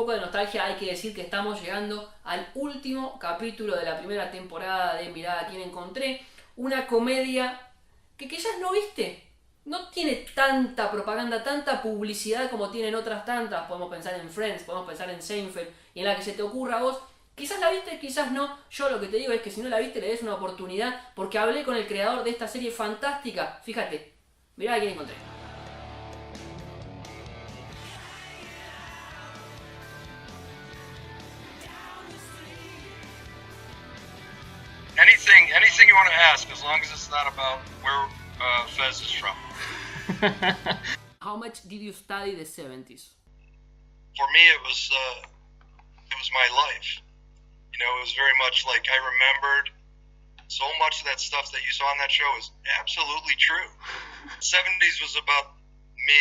poco de nostalgia, hay que decir que estamos llegando al último capítulo de la primera temporada de Mirá a quién encontré. Una comedia que quizás no viste. No tiene tanta propaganda, tanta publicidad como tienen otras tantas. Podemos pensar en Friends, podemos pensar en Seinfeld, y en la que se te ocurra a vos. Quizás la viste, quizás no. Yo lo que te digo es que si no la viste le des una oportunidad, porque hablé con el creador de esta serie fantástica. Fíjate, mirá a quién encontré. Anything you want to ask, as long as it's not about where Fez is from. How much did you study the 70s? For me, it was my life. You know, it was very much like I remembered so much of that stuff that you saw on that show is absolutely true. 70s was about me,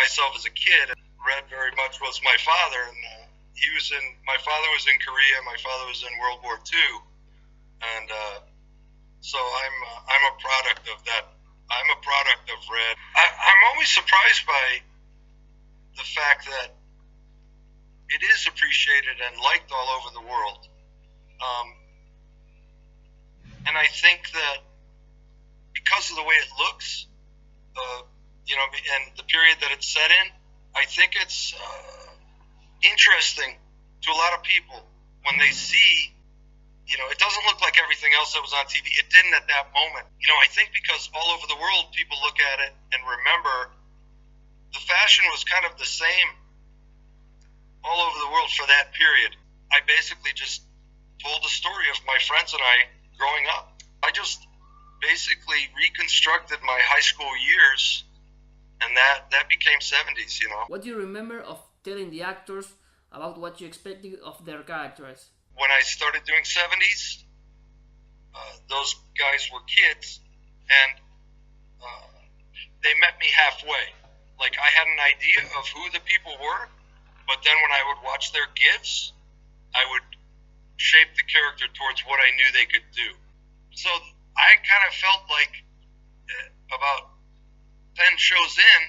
myself as a kid. Red very much was my father, and my father was in Korea, my father was in World War II. And so I'm a product of that. I'm a product of Red. I'm always surprised by the fact that it is appreciated and liked all over the world. And I think that because of the way it looks, you know, and the period that it's set in, I think it's interesting to a lot of people when they see. You know, it doesn't look like everything else that was on TV. It didn't at that moment. You know, I think because all over the world people look at it and remember the fashion was kind of the same all over the world for that period. I basically just told the story of my friends and I growing up. I just basically reconstructed my high school years, and that became 70s, you know. What do you remember of telling the actors about what you expected of their characters? When I started doing 70s, those guys were kids, and they met me halfway. Like, I had an idea of who the people were, but then when I would watch their gifs, I would shape the character towards what I knew they could do. So I kind of felt like about 10 shows in,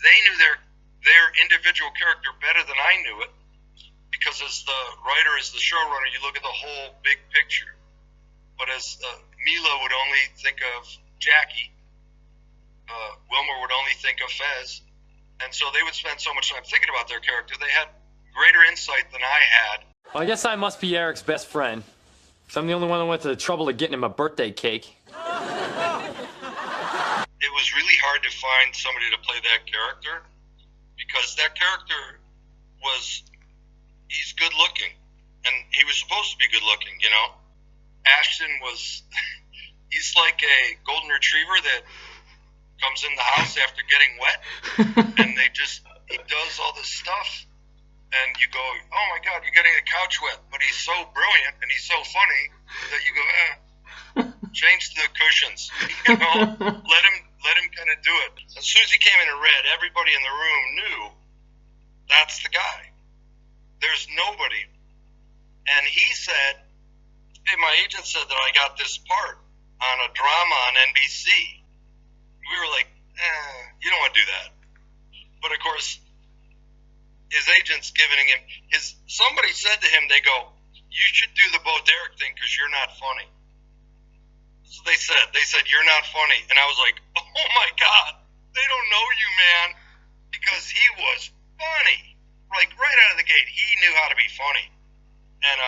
they knew their individual character better than I knew it. Because as the writer, as the showrunner, you look at the whole big picture. But as Mila would only think of Jackie, Wilmer would only think of Fez, and so they would spend so much time thinking about their character. They had greater insight than I had. Well, I guess I must be Eric's best friend, because I'm the only one that went to the trouble of getting him a birthday cake. It was really hard to find somebody to play that character, because that character he's good looking, and he was supposed to be good looking, you know. Ashton he's like a golden retriever that comes in the house after getting wet, and he does all this stuff, and you go, oh my God, you're getting the couch wet, but he's so brilliant, and he's so funny, that you go, change the cushions, you know, let him kind of do it. As soon as he came in Red, everybody in the room knew that's the guy. There's nobody. And he said, hey, my agent said that I got this part on a drama on NBC. We were like, you don't want to do that. But of course, his agent's giving him somebody said to him, they go, you should do the Bo Derek thing because you're not funny. So they said, you're not funny. And I was like, oh my God, they don't know you, man. Because he was funny. Like, right out of the gate, he knew how to be funny. And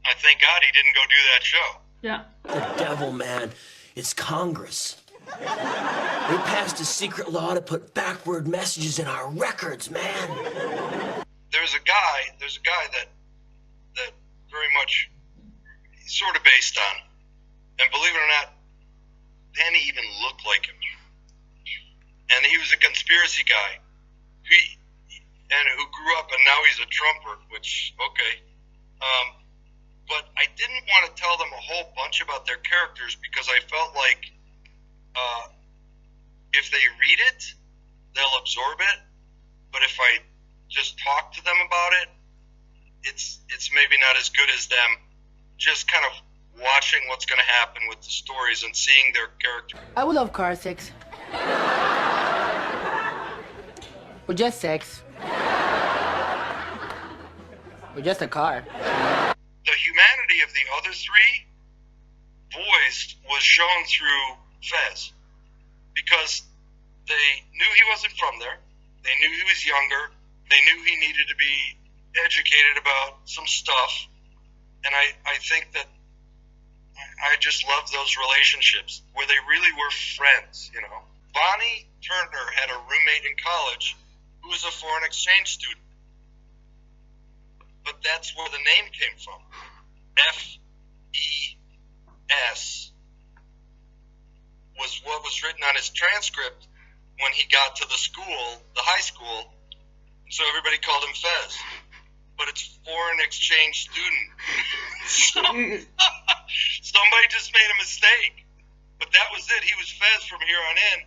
I thank God he didn't go do that show. Yeah. The devil, man. It's Congress. They passed a secret law to put backward messages in our records, man. There's a guy that very much he's sort of based on. And believe it or not, Danny even looked like him. And he was a conspiracy guy. Who grew up, and now he's a Trumper, which, okay. But I didn't want to tell them a whole bunch about their characters because I felt like if they read it, they'll absorb it. But if I just talk to them about it, it's maybe not as good as them just kind of watching what's going to happen with the stories and seeing their character. I would love car sex. Or just sex. Or just a car. The humanity of the other three boys was shown through Fez, because they knew he wasn't from there. They knew he was younger. They knew he needed to be educated about some stuff. And I think that I just love those relationships where they really were friends, you know. Bonnie Turner had a roommate in college who was a foreign exchange student. But that's where the name came from. F-E-S was what was written on his transcript when he got to the school, the high school. So everybody called him Fez. But it's foreign exchange student. Somebody just made a mistake. But that was it. He was Fez from here on in.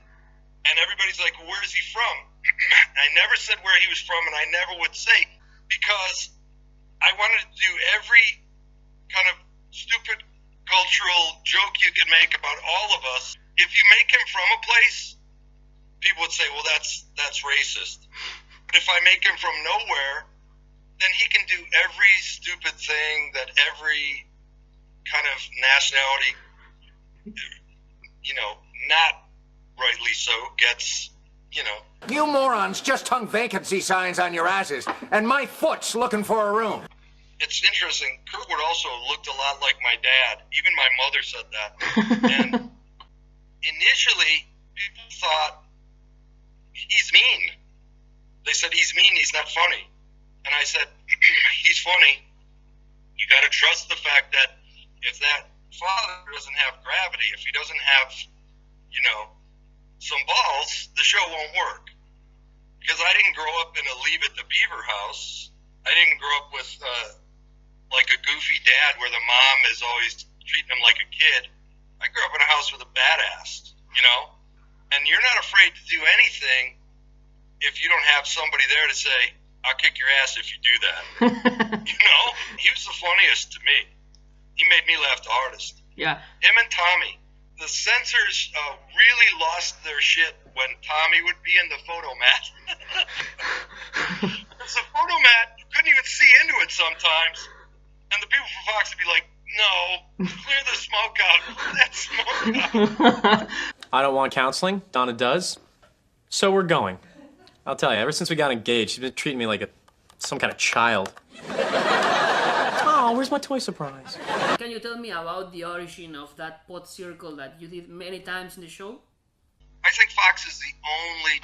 And everybody's like, well, where's he from? I never said where he was from, and I never would say, because I wanted to do every kind of stupid cultural joke you could make about all of us. If you make him from a place, people would say, well, that's racist. But if I make him from nowhere, then he can do every stupid thing that every kind of nationality, you know, not rightly so, gets, you know. You morons just hung vacancy signs on your asses, and my foot's looking for a room. It's interesting. Kurtwood also looked a lot like my dad. Even my mother said that. And initially, people thought, he's mean. They said, he's mean, he's not funny. And I said, he's funny. You got to trust the fact that if that father doesn't have gravity, if he doesn't have, you know, some balls, the show won't work. Because I didn't grow up in a Leave It to Beaver house. I didn't grow up with like a goofy dad where the mom is always treating him like a kid. I grew up in a house with a badass, you know. And you're not afraid to do anything if you don't have somebody there to say, I'll kick your ass if you do that. You know? He was the funniest to me. He made me laugh the hardest. Yeah. Him and Tommy. The censors really lost their shit when Tommy would be in the photo mat. Because the photo mat, you couldn't even see into it sometimes. And the people from Fox would be like, no, clear the smoke out. Clear that smoke out. I don't want counseling. Donna does. So we're going. I'll tell you, ever since we got engaged, she's been treating me like some kind of child. Oh, where's my toy surprise? Can you tell me about the origin of that pod circle that you did many times in the show? I think Fox is the only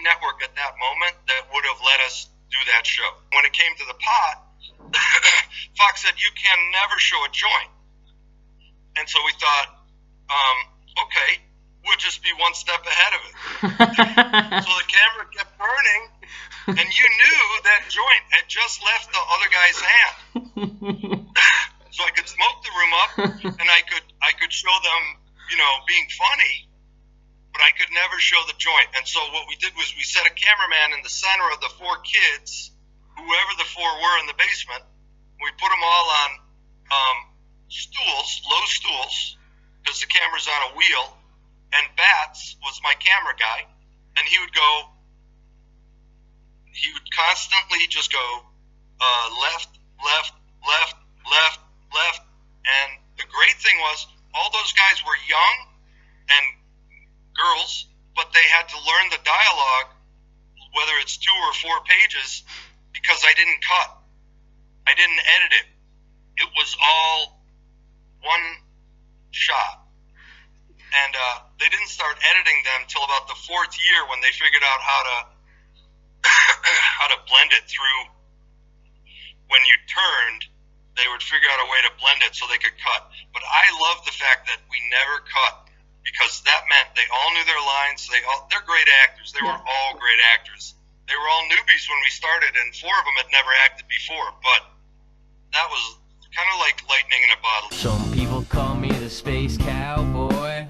network at that moment that would have let us do that show. When it came to the pot, Fox said, you can never show a joint. And so we thought, okay, we'll just be one step ahead of it. So the camera kept burning, and you knew that joint had just left the other guy's hand. So I could smoke the room up, and I could show them, you know, being funny, but I could never show the joint. And so what we did was we set a cameraman in the center of the four kids, whoever the four were in the basement. We put them all on stools, low stools, because the camera's on a wheel. And Bats was my camera guy, and he would constantly just go left, left, left, left, left. And the great thing was all those guys were young and girls, but they had to learn the dialogue, whether it's 2 or 4 pages, because I didn't cut. I didn't edit it. It was all one shot. And they didn't start editing them till about the 4th year when they figured out how to blend it through. When you turned, they would figure out a way to blend it so they could cut. But I love the fact that we never cut, because that meant they all knew their lines. They're great actors. They were all great actors. They were all newbies when we started, and 4 of them had never acted before. But that was kind of like lightning in a bottle. Some people call me the space cowboy.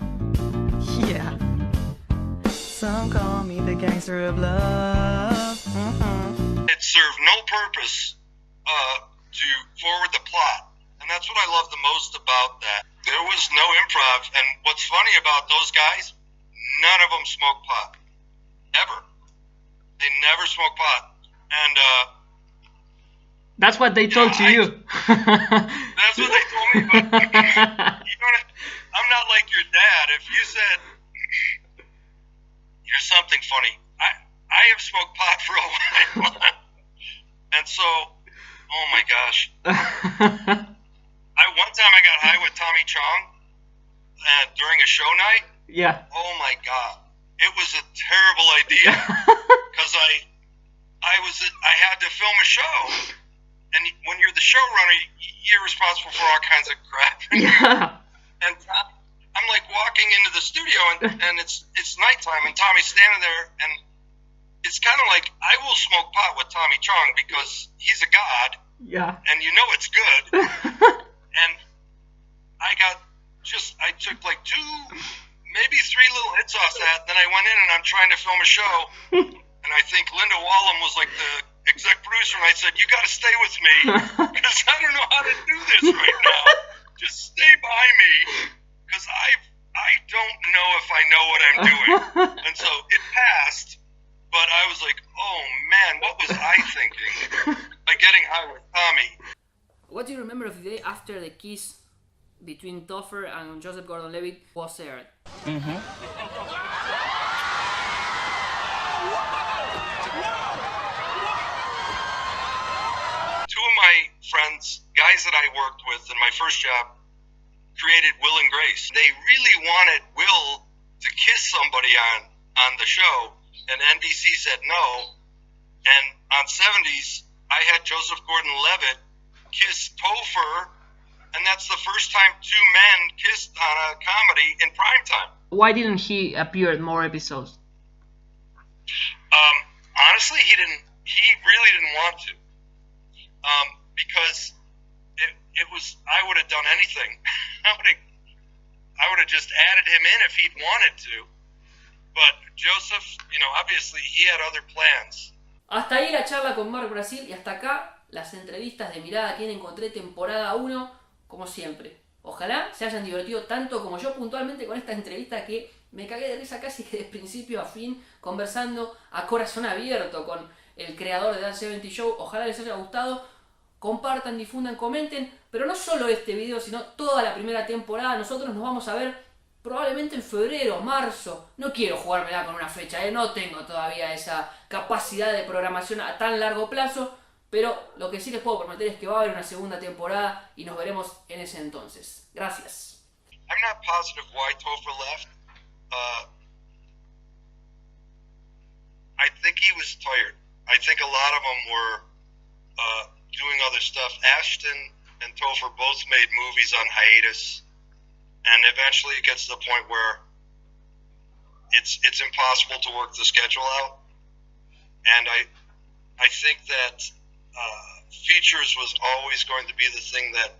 Yeah. Some call me the gangster of love. It served no purpose to forward the plot. And that's what I love the most about that. There was no improv. And what's funny about those guys, none of them smoke pot. Ever. They never smoke pot. And That's what they told to you. That's what they told me, but I'm not like your dad. If you said, here's something funny, I have smoked pot for a while, and so, oh my gosh. One time I got high with Tommy Chong during a show night. Yeah. Oh my God. It was a terrible idea because I had to film a show, and when you're the showrunner, you're responsible for all kinds of crap. Yeah. And I'm like walking into the studio, and it's nighttime, and Tommy's standing there, and it's kind of like I will smoke pot with Tommy Chong because he's a god. Yeah. And you know it's good. And I took like 2, maybe 3 little hits off that. Then I went in and I'm trying to film a show. And I think Linda Wallum was like the exec producer. And I said, you got to stay with me because I don't know how to do this right now. Just stay by me because I don't know if I know what I'm doing. And so it passed. But I was like, oh man, what was I thinking? By getting high with Tommy. What do you remember of the day after the kiss between Topher and Joseph Gordon-Levitt was aired? Mm-hmm. Two of my friends, guys that I worked with in my first job, created Will and Grace. They really wanted Will to kiss somebody on the show, and NBC said no. And on 70s, I had Joseph Gordon-Levitt kiss Topher, and that's the first time 2 men kissed on a comedy in primetime. Why didn't he appear in more episodes? Honestly, he really didn't want to. Because it was, I would have done anything. I would have just added him in if he'd wanted to. But Joseph, obviously he had other plans. Hasta ahí la charla con Mark Brazill y hasta acá las entrevistas de Mirada a Quién Encontré temporada 1, como siempre. Ojalá se hayan divertido tanto como yo puntualmente con esta entrevista que me cagué de risa casi que de principio a fin, conversando a corazón abierto con el creador de That 70 Show. Ojalá les haya gustado. Compartan, difundan, comenten, pero no solo este video, sino toda la primera temporada. Nosotros nos vamos a ver probablemente en febrero, marzo. No quiero jugármela con una fecha, no tengo todavía esa capacidad de programación a tan largo plazo, pero lo que sí les puedo prometer es que va a haber una segunda temporada y nos veremos en ese entonces. Gracias. I'm not positive why Topher left. I think he was tired. I think a lot of them were doing other stuff. Ashton and Topher both made movies on hiatus, and eventually it gets to the point where it's impossible to work the schedule out. And I think that features was always going to be the thing that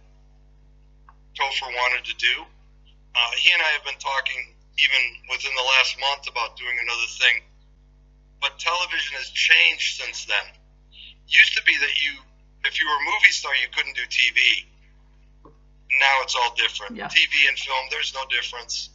Topher wanted to do. He and I have been talking even within the last month about doing another thing, but television has changed since then. Used to be that if you were a movie star, you couldn't do TV. Now it's all different. Yeah. TV and film, there's no difference,